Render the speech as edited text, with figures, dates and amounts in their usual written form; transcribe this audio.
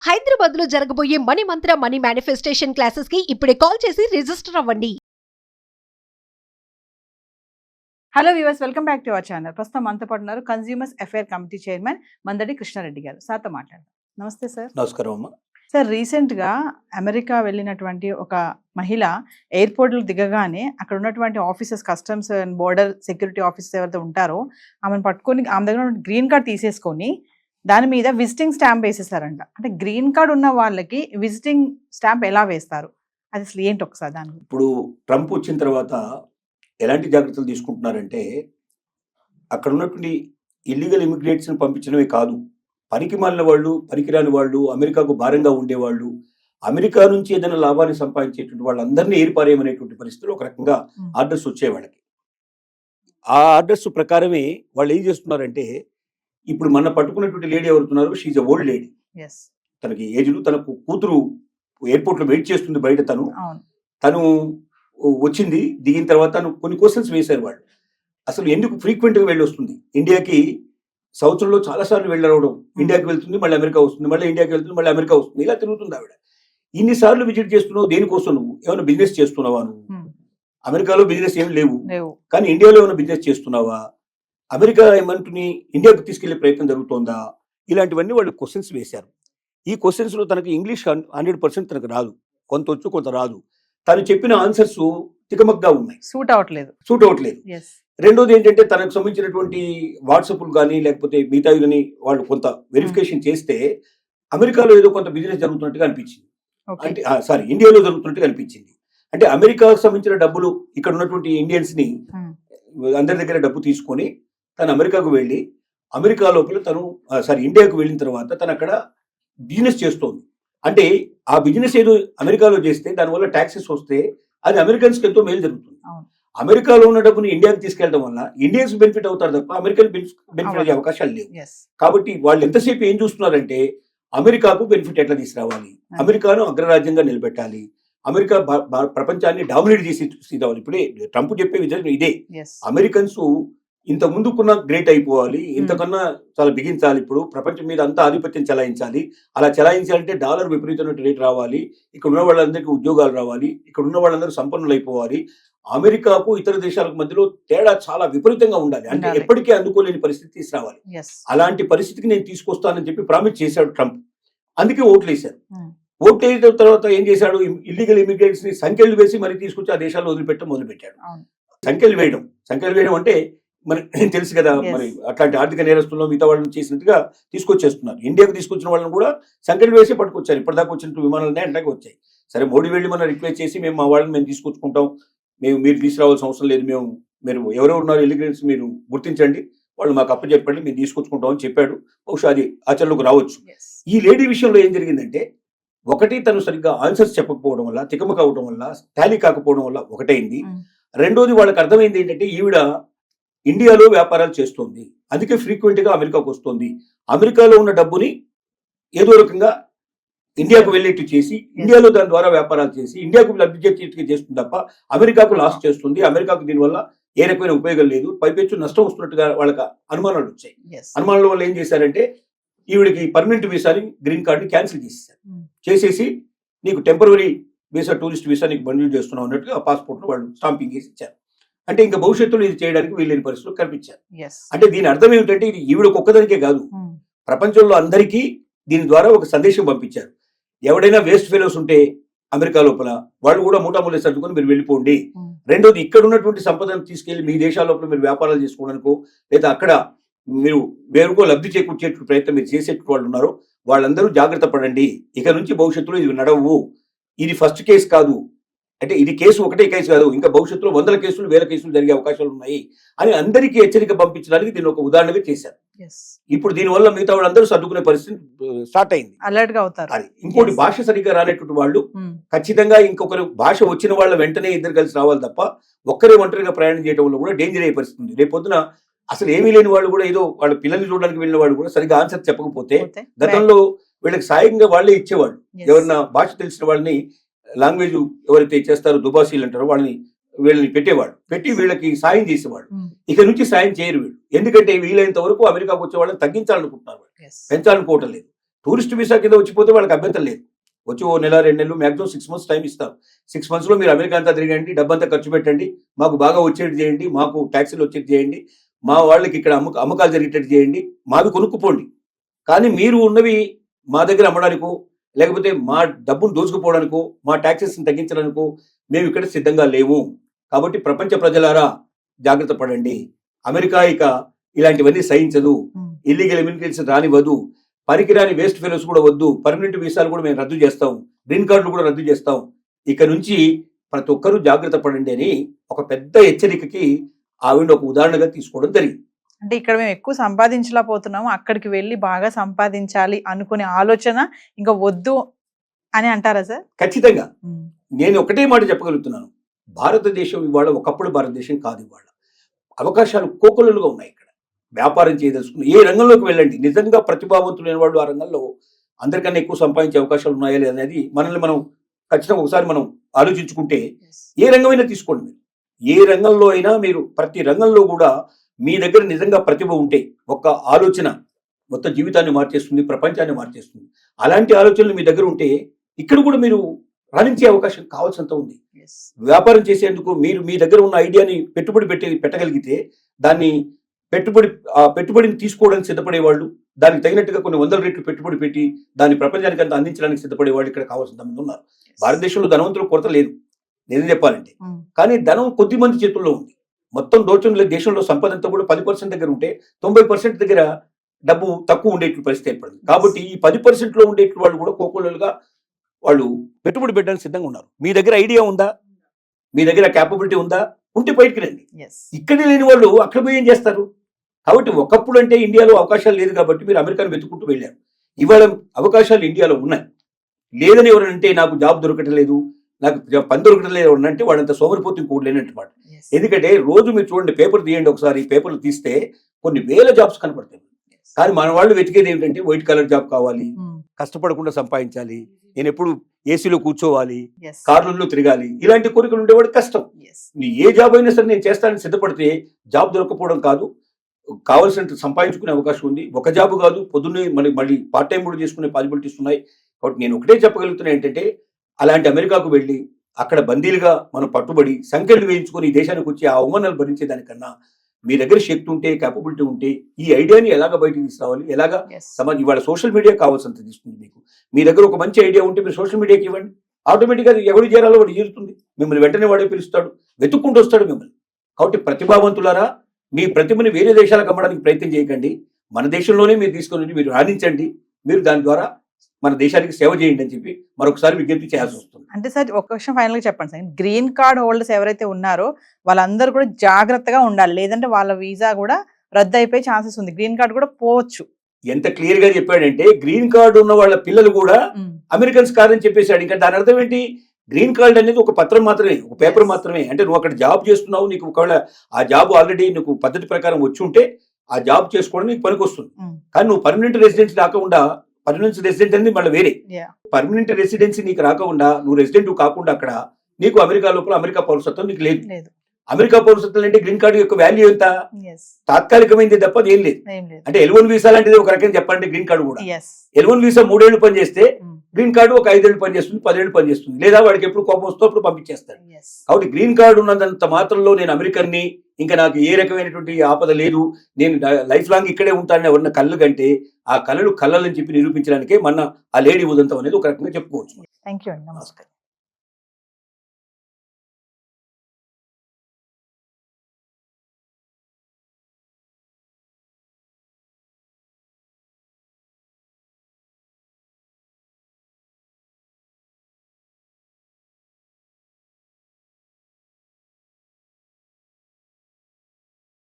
హైదరాబాద్ లో జరగబోయే మనీ మంత్ర money manifestation classes కి ఇప్పుడే కాల్ చేసి రిజిస్టర్ అవ్వండి. Hello viewers, welcome back to our channel. ప్రస్తుతం మనతో పాటు ఉన్నారు consumers affair committee chairman Mandadi Krishna Reddy garu. సార్తో మాట్లాడదాం. నమస్తే సార్. నమస్కారం అమ్మా. సార్, రీసెంట్గా అమెరికా వెళ్ళినటువంటి ఒక మహిళ ఎయిర్పోర్ట్లో దిగగానే అక్కడ ఉన్నటువంటి officers, customs and border security officers ఎవరైతే ఉంటారో ఆమెను పట్టుకొని ఆమె దగ్గర గ్రీన్ కార్డ్ తీసేసుకొని దాని మీద విజిటింగ్ స్టాంప్ వేసేసారంట. అంటే గ్రీన్ కార్డ్ ఉన్న వాళ్ళకి విజిటింగ్ స్టాంప్ ఎలా వేస్తారు, అది అసలు ఏంటి ఒకసారి దాని గురించి? ఇప్పుడు ట్రంప్ వచ్చిన తర్వాత ఎలాంటి జాగ్రత్తలు తీసుకుంటున్నారంటే, అక్కడ ఉన్నటువంటి ఇల్లీగల్ ఇమిగ్రేట్స్ని పంపించడమే కాదు, పనికి మాలిన వాళ్ళు, పనికిరాని వాళ్ళు, అమెరికాకు భారంగా ఉండేవాళ్ళు, అమెరికా నుంచి ఏదైనా లాభాన్ని సంపాదించేటువంటి వాళ్ళందరినీ ఏరిపారేయమనేటువంటి పరిస్థితులు ఒక రకంగా ఆర్డర్స్ వచ్చాయి వాళ్ళకి. ఆ ఆర్డర్స్ ప్రకారమే వాళ్ళు ఏం చేస్తున్నారంటే, ఇప్పుడు మన పట్టుకున్నటువంటి లేడీ ఎవరుతున్నారు, షీజ్ అ ఓల్డ్ లేడీ. తనకి ఏజ్లు, తనకు కూతురు ఎయిర్పోర్ట్లో వెయిట్ చేస్తుంది బయట. తను వచ్చింది, దిగిన తర్వాత తను కొన్ని క్వశ్చన్స్ వేశారు వాళ్ళు. అసలు ఎందుకు ఫ్రీక్వెంట్గా వెళ్ళి వస్తుంది ఇండియాకి? సంవత్సరంలో చాలాసార్లు వెళ్ళవడం, ఇండియాకి వెళ్తుంది, మళ్ళీ అమెరికా వస్తుంది, మళ్ళీ ఇండియాకి వెళ్తుంది, మళ్ళీ అమెరికా వస్తుంది, ఇలా తిరుగుతుంది ఆవిడ. ఇన్నిసార్లు విజిట్ చేస్తున్నావు దేనికోసం? నువ్వు ఏమైనా బిజినెస్ చేస్తున్నావా? నువ్వు అమెరికాలో బిజినెస్ ఏమి లేవు, కానీ ఇండియాలో ఏమైనా బిజినెస్ చేస్తున్నావా? అమెరికా ఏమంటుని ఇండియాకు తీసుకెళ్లే ప్రయత్నం జరుగుతోందా? ఇలాంటివన్నీ వాళ్ళు క్వశ్చన్స్ వేశారు. ఈ క్వశ్చన్స్లో తనకు ఇంగ్లీష్ 100% తనకు రాదు, కొంత వచ్చు కొంత రాదు. తను చెప్పిన ఆన్సర్స్ తికమక్గా ఉన్నాయి, సూట్ అవ్వట్లేదు. రెండోది ఏంటంటే, తనకు సంబంధించినటువంటి వాట్సాప్లు కానీ లేకపోతే మిగతా కానీ వాళ్ళు కొంత వెరిఫికేషన్ చేస్తే అమెరికాలో ఏదో కొంత బిజినెస్ జరుగుతున్నట్టుగా అనిపించింది. అంటే ఇండియాలో జరుగుతున్నట్టుగా అనిపించింది. అంటే అమెరికాకు సంబంధించిన డబ్బులు ఇక్కడ ఉన్నటువంటి ఇండియన్స్ ని అందరి దగ్గర డబ్బు తీసుకొని తను అమెరికాకు వెళ్ళి, అమెరికా లోపల ఇండియాకు వెళ్ళిన తర్వాత తను అక్కడ బిజినెస్ చేస్తోంది. అంటే ఆ బిజినెస్ ఏదో అమెరికాలో చేస్తే దానివల్ల ట్యాక్సెస్ వస్తే అది అమెరికన్స్కి ఎంతో మేలు జరుగుతుంది. అమెరికాలో ఉన్న డబ్బుని ఇండియాకి తీసుకెళ్లడం వల్ల ఇండియన్స్ బెనిఫిట్ అవుతారు తప్ప అమెరికన్ బెనిఫిట్ అయ్యే అవకాశాలు లేవు. కాబట్టి వాళ్ళు ఎంతసేపు ఏం చూస్తున్నారంటే, అమెరికాకు బెనిఫిట్ ఎట్లా తీసుకురావాలి, అమెరికాను అగ్రరాజ్యంగా నిలబెట్టాలి, అమెరికా ప్రపంచాన్ని డామినేట్ చేసి తీసుకురావాలి. ఇప్పుడే ట్రంప్ చెప్పే విధానం ఇదే. అమెరికన్స్ ఇంత ముందుకున్న గ్రేట్ అయిపోవాలి, ఇంతకన్నా చాలా బిగించాలి, ఇప్పుడు ప్రపంచం మీద అంతా ఆధిపత్యం చెలాయించాలి. అలా చెలాయించాలంటే డాలర్ విపరీతమైన రేట్ రావాలి, ఇక్కడ ఉన్న వాళ్ళందరికీ ఉద్యోగాలు రావాలి, ఇక్కడ ఉన్న వాళ్ళందరూ సంపన్నులు అయిపోవాలి. అమెరికాకు ఇతర దేశాలకు మధ్యలో తేడా చాలా విపరీతంగా ఉండాలి, అంటే ఎప్పటికీ అందుకోలేని పరిస్థితి తీసుకురావాలి. అలాంటి పరిస్థితికి నేను తీసుకొస్తానని చెప్పి ప్రామిస్ చేశాడు ట్రంప్. అందుకే ఓట్లు వేశారు. ఓట్లు వేసిన తర్వాత ఏం చేశాడు, ఇల్లీగల్ ఇమిగ్రెంట్స్ ని సంఖ్యలు వేసి మరి తీసుకొచ్చి ఆ దేశాల్లో వదిలిపెట్టడం మొదలుపెట్టాడు. సంఖ్యలు వేయడం అంటే మనకి తెలుసు కదా, మరి అట్లాంటి ఆర్థిక నేరస్తుల్లో మిగతా వాళ్ళని చేసినట్టుగా తీసుకొచ్చేస్తున్నారు. ఇండియాకు తీసుకొచ్చిన వాళ్ళని కూడా సంఖ్యలు వేసి పట్టుకొచ్చారు. ఇప్పటిదాకా వచ్చినట్టు విమానాలనే అంటాకి వచ్చాయి. సరే, మోడీ వెళ్ళి మనం రిక్వెస్ట్ చేసి మా వాళ్ళని మేము తీసుకొచ్చుకుంటాం, మీరు తీసుకురావాల్సిన అవసరం లేదు, మీరు ఎవరెవరు ఉన్నారు ఇల్లీగల్స్ మీరు గుర్తించండి, వాళ్ళు మాకు అప్పచెప్పండి, మేము తీసుకొచ్చుకుంటాం అని చెప్పాడు. బహుశా అది ఆచరణలోకి రావచ్చు. ఈ లేడీ విషయంలో ఏం జరిగిందంటే, ఒకటి తను సరిగ్గా ఆన్సర్స్ చెప్పకపోవడం వల్ల, తికమక అవడం వల్ల, టాలీ కాకపోవడం వల్ల ఒకటైంది. రెండోది వాళ్ళకి అర్థమైంది ఏంటంటే, ఈవిడ ఇండియాలో వ్యాపారాలు చేస్తోంది, అందుకే ఫ్రీక్వెంట్ గా అమెరికాకు వస్తుంది. అమెరికాలో ఉన్న డబ్బుని ఏదో రకంగా ఇండియాకు వెళ్ళేట్టు చేసి, ఇండియాలో దాని ద్వారా వ్యాపారాలు చేసి ఇండియాకు లబ్ధి చేస్తుంది తప్ప అమెరికాకు లాస్ చేస్తుంది. అమెరికాకు దీనివల్ల ఏ రకమైన ఉపయోగం లేదు, పైపెచ్చు నష్టం వస్తున్నట్టుగా వాళ్ళకి అనుమానాలు వచ్చాయి. అనుమానాల వల్ల ఏం చేశారంటే, ఈవిడికి పర్మనెంట్ వీసాని, గ్రీన్ కార్డుని క్యాన్సిల్ చేసేసి నీకు టెంపరరీ వీసా, టూరిస్ట్ వీసా నీకు బండిల్ చేస్తున్నావు అన్నట్టుగా ఆ పాస్పోర్ట్ వాళ్ళు స్టాంపింగ్ చేసి ఇచ్చారు. అంటే ఇంకా భవిష్యత్తులో ఇది చేయడానికి వీళ్ళని పరిస్థితులు కనిపించారు. అంటే దీని అర్థం ఏమిటంటే, ఇది ఈవిడకు ఒక్కదానికే కాదు, ప్రపంచంలో అందరికీ దీని ద్వారా ఒక సందేశం పంపించారు. ఎవడైనా వేస్ట్ ఫెలోస్ ఉంటే అమెరికా లోపల వాళ్ళు కూడా మూటామూలే సర్దుకొని మీరు వెళ్ళిపోండి. రెండోది, ఇక్కడ ఉన్నటువంటి సంపదను తీసుకెళ్లి మీ దేశాల లోపల మీరు వ్యాపారాలు చేసుకోవడానికో లేదా అక్కడ మీరు వేరుకో లబ్ధి చేకూర్చే ప్రయత్నం మీరు చేసేటువంటి వాళ్ళు ఉన్నారో వాళ్ళందరూ జాగ్రత్త పడండి. ఇక నుంచి భవిష్యత్తులో ఇది నడవు. ఇది ఫస్ట్ కేసు కాదు, అంటే ఇది ఒకటే కేసు కాదు, ఇంకా భవిష్యత్తులో 100 కేసులు 1000 కేసులు జరిగే అవకాశాలు ఉన్నాయి అని అందరికీ హెచ్చరిక పంపించడానికి దీన్ని ఒక ఉదాహరణగా చేశారు. ఇప్పుడు దీనివల్ల మిగతా వాళ్ళందరూ సర్దుకునే పరిస్థితి స్టార్ట్ అయింది, అలర్ట్ గా అవుతారు. అది ఇంకోటి, భాష సరిగ్గా రానటువంటి వాళ్ళు ఖచ్చితంగా ఇంకొకరు భాష వచ్చిన వాళ్ళ వెంటనే ఇద్దరు కలిసి రావాలి తప్ప ఒక్కరే ఒంటరిగా ప్రయాణం చేయడం వల్ల కూడా డేంజర్ అయ్యే పరిస్థితి ఉంది. రేపొద్దున అసలు ఏమీ లేని వాళ్ళు కూడా, ఏదో వాళ్ళ పిల్లల్ని చూడడానికి వెళ్ళిన వాళ్ళు కూడా సరిగ్గా ఆన్సర్ చెప్పకపోతే, గతంలో వీళ్ళకి సాయంగా వాళ్ళే ఇచ్చేవాళ్ళు. ఎవరన్నా భాష తెలిసిన వాళ్ళని, లాంగ్వేజ్ ఎవరైతే చేస్తారో దుబాసీలు అంటారో వీళ్ళని పెట్టి వీళ్ళకి సాయం చేసేవాళ్ళు. ఇక నుంచి సాయం చేయరు వీళ్ళు, ఎందుకంటే వీలైనంత వరకు అమెరికాకు వచ్చే వాళ్ళని తగ్గించాలనుకుంటున్నారు, పెంచాలనుకోవటం లేదు. టూరిస్ట్ వీసా కింద వచ్చిపోతే వాళ్ళకి అభ్యంతరం లేదు. వచ్చి ఓ నెల 2 నెలలు మ్యాక్సిమం 6 months టైం ఇస్తారు. 6 monthsలో మీరు అమెరికా అంతా తిరగండి, డబ్బంతా ఖర్చు పెట్టండి, మాకు బాగా వచ్చేది చేయండి, మాకు ట్యాక్సీలు వచ్చేది చేయండి, మా వాళ్ళకి ఇక్కడ అమ్మకాలు జరిగేటట్టు చేయండి, మావి కొనుక్కుపోండి. కానీ మీరు ఉన్నవి మా దగ్గర అమ్మడానికో లేకపోతే మా డబ్బును దోచుకుపోవడానికో మా ట్యాక్సెస్ని తగ్గించడానికో మేము ఇక్కడ సిద్ధంగా లేవు. కాబట్టి ప్రపంచ ప్రజలారా జాగ్రత్త పడండి. అమెరికా ఇక ఇలాంటివన్నీ సహించదు, ఇల్లీగల్ ఇమిగ్రేట్స్ రానివ్వదు, పనికిరాని వేస్ట్ ఫెలోస్ కూడా వద్దు, పర్మనెంట్ వీసాలు కూడా మేము రద్దు చేస్తాం, గ్రీన్ కార్డులు కూడా రద్దు చేస్తాం. ఇక నుంచి ప్రతి ఒక్కరూ జాగ్రత్త పడండి అని ఒక పెద్ద హెచ్చరికకి ఆవిడ ఒక ఉదాహరణగా తీసుకోవడం జరిగింది. అంటే ఇక్కడ మేము ఎక్కువ సంపాదించలేకపోతున్నాము, అక్కడికి వెళ్ళి బాగా సంపాదించాలి అనుకునే ఆలోచన ఇంకా వద్దు అని అంటారా సార్? ఖచ్చితంగా. నేను ఒకటే మాట చెప్పగలుగుతున్నాను, భారతదేశం ఇవాళ ఒకప్పుడు భారతదేశం కాదు. ఇవాళ అవకాశాలు కోకొల్లలుగా ఉన్నాయి. ఇక్కడ వ్యాపారం చేయదలుచుకుని ఏ రంగంలోకి వెళ్ళండి, నిజంగా ప్రతిభావంతులైన వాళ్ళు ఆ రంగంలో అందరికన్నా ఎక్కువ సంపాదించే అవకాశాలు ఉన్నాయా లేదనేది మనల్ని మనం ఖచ్చితంగా ఒకసారి మనం ఆలోచించుకుంటే ఏ రంగమైనా తీసుకోండి. మీరు ఏ రంగంలో అయినా మీరు ప్రతి రంగంలో కూడా మీ దగ్గర నిజంగా ప్రతిభ ఉంటే ఒక్క ఆలోచన మొత్తం జీవితాన్ని మార్చేస్తుంది, ప్రపంచాన్ని మార్చేస్తుంది. అలాంటి ఆలోచనలు మీ దగ్గర ఉంటే ఇక్కడ కూడా మీరు రాణించే అవకాశం కావాల్సినంత ఉంది. వ్యాపారం చేసేందుకు మీరు మీ దగ్గర ఉన్న ఐడియాని పెట్టుబడి పెట్టగలిగితే దాన్ని పెట్టుబడిని తీసుకోవడానికి సిద్ధపడే వాళ్ళు, దానికి తగినట్టుగా కొన్ని 100 రెట్లు పెట్టుబడి పెట్టి దాన్ని ప్రపంచానికి అంతా అందించడానికి సిద్ధపడే వాళ్ళు ఇక్కడ కావాల్సిన మంది ఉన్నారు. భారతదేశంలో ధనవంతుల కొరత లేదు నిజం చెప్పాలంటే, కానీ ధనం కొద్ది మంది చేతుల్లో ఉంది. మొత్తం దేశంలో సంపద అంతా కూడా 10% దగ్గర ఉంటే 90% దగ్గర డబ్బు తక్కువ ఉండేట్లు పరిస్థితి ఏర్పడింది. కాబట్టి ఈ 10%లో ఉండేట్లు వాళ్ళు కూడా కోకోలుగా వాళ్ళు పెట్టుబడి పెట్టడానికి సిద్ధంగా ఉన్నారు. మీ దగ్గర ఐడియా ఉందా, మీ దగ్గర క్యాపబిలిటీ ఉందా, ఉంటే బయటికి రండి. ఇక్కడే లేని వాళ్ళు అక్కడ పోయి ఏం చేస్తారు? కాబట్టి ఒకప్పుడు అంటే ఇండియాలో అవకాశాలు లేదు కాబట్టి మీరు అమెరికాను వెతుకుంటూ వెళ్ళారు. ఇవాళ అవకాశాలు ఇండియాలో ఉన్నాయి. లేదని ఎవరంటే నాకు జాబ్ దొరకటం లేదు, నాకు పని దొరకటం లేదు అంటే వాడంత సోమరిపోతు ఇంకోటి లేనట్టు మాట. ఎందుకంటే రోజు మీరు చూడండి, పేపర్ తీయండి ఒకసారి, పేపర్లు తీస్తే కొన్ని వేల జాబ్స్ కనపడతాయి. కానీ మన వాళ్ళు వెతికేది ఏమిటంటే వైట్ కలర్ జాబ్ కావాలి, కష్టపడకుండా సంపాదించాలి, నేను ఎప్పుడు ఏసీలో కూర్చోవాలి, కార్లలో తిరగాలి, ఇలాంటి కోరికలు ఉండేవాడు కష్టం. ఏ జాబ్ అయినా సరే నేను చేస్తానని సిద్ధపడితే జాబ్ దొరకపోవడం కాదు, కావాల్సినంత సంపాదించుకునే అవకాశం ఉంది. ఒక జాబ్ కాదు, పొద్దున్నే మళ్ళీ పార్ట్ టైం కూడా చేసుకునే పాసిబిలిటీస్ ఉన్నాయి. కాబట్టి నేను ఒకటే చెప్పగలుగుతున్నా ఏంటంటే, అలాంటి అమెరికాకు వెళ్ళి అక్కడ బందీలుగా మనం పట్టుబడి సంఖ్యలు వేయించుకొని ఈ దేశానికి వచ్చి ఆ అవమానాలు భరించేదానికన్నా మీ దగ్గర శక్తి ఉంటే, క్యాపబిలిటీ ఉంటే ఈ ఐడియాని ఎలాగ బయటకు తీసుకురావాలి, ఎలాగా సమాజం ఇవాళ సోషల్ మీడియా కావాల్సినంత తీసుకుంది. మీకు మీ దగ్గర ఒక మంచి ఐడియా ఉంటే మీరు సోషల్ మీడియాకి ఇవ్వండి, ఆటోమేటిక్గా ఎవరు చేరాలో వాడు చేరుతుంది, మిమ్మల్ని వెంటనే వాడే పిలుస్తాడు, వెతుక్కుంటూ వస్తాడు మిమ్మల్ని. కాబట్టి ప్రతిభావంతులారా, మీ ప్రతిభని వేరే దేశాలకు అమ్మడానికి ప్రయత్నం చేయకండి, మన దేశంలోనే మీరు తీసుకొని మీరు రాణించండి, మీరు దాని ద్వారా మన దేశానికి సేవ చేయండి అని చెప్పి మరొకసారి విజ్ఞప్తి చేయాల్సి వస్తుంది. అంటే సార్ ఒక విషయం ఫైనల్ గా చెప్పండి సార్, గ్రీన్ కార్డ్ హోల్డర్స్ ఎవరైతే ఉన్నారో వాళ్ళందరూ కూడా జాగ్రత్తగా ఉండాలి, లేదంటే వాళ్ళ వీసా కూడా రద్దు అయిపోయే ఛాన్సెస్ ఉంది, గ్రీన్ కార్డ్ కూడా పోవచ్చు. ఎంత క్లియర్ గా చెప్పాడంటే, గ్రీన్ కార్డు ఉన్న వాళ్ళ పిల్లలు కూడా అమెరికన్స్ కాదని చెప్పేశాడు. ఇంకా దాని అర్థం ఏంటి? గ్రీన్ కార్డ్ అనేది ఒక పత్రం మాత్రమే, ఒక పేపర్ మాత్రమే. అంటే నువ్వు అక్కడ జాబ్ చేస్తున్నావు, నీకు ఒకవేళ ఆ జాబ్ ఆల్రెడీ నీకు పద్ధతి ప్రకారం వచ్చి ఉంటే ఆ జాబ్ చేసుకోవడం నీకు పనికి వస్తుంది. కానీ నువ్వు పర్మనెంట్ రెసిడెన్సీ రాకుండా, పర్మనెంట్ రెసిడెంట్ అనేది మళ్ళీ వేరే, పర్మనెంట్ రెసిడెన్సీ నీకు రాకుండా, నువ్వు రెసిడెంట్ కాకుండా అక్కడ నీకు అమెరికా లోపల అమెరికా పౌరసత్వం నీకు లేదు. అమెరికా పౌరసత్వం అంటే గ్రీన్ కార్డు యొక్క వాల్యూ ఎంత? తాత్కాలికమైంది తప్ప ఏం లేదు. అంటే L1 వీసా లాంటిది ఒక రకంగా చెప్పాలంటే గ్రీన్ కార్డు కూడా. L1 వీసా 3 ఏళ్ళు పనిచేస్తే గ్రీన్ కార్డు ఒక 5 ఏళ్ళు పనిచేస్తుంది, 10 ఏళ్ళు పనిచేస్తుంది, లేదా వాడికి ఎప్పుడు కోపం వస్తే అప్పుడు పంపించేస్తాడు. కాబట్టి గ్రీన్ కార్డు ఉన్నంత మాత్రంలో నేను అమెరికన్ని, ఇంకా నాకు ఏ రకమైనటువంటి ఆపద లేదు, నేను లైఫ్ లాంగ్ ఇక్కడే ఉంటానని ఎవరన్నా కళ్ళు కంటే ఆ కళలు కళ్ళని చెప్పి నిరూపించడానికే మన ఆ లేడీ ఉదంతం అనేది ఒక రకంగా చెప్పుకోవచ్చు. థ్యాంక్ యూ అండి, నమస్కారం.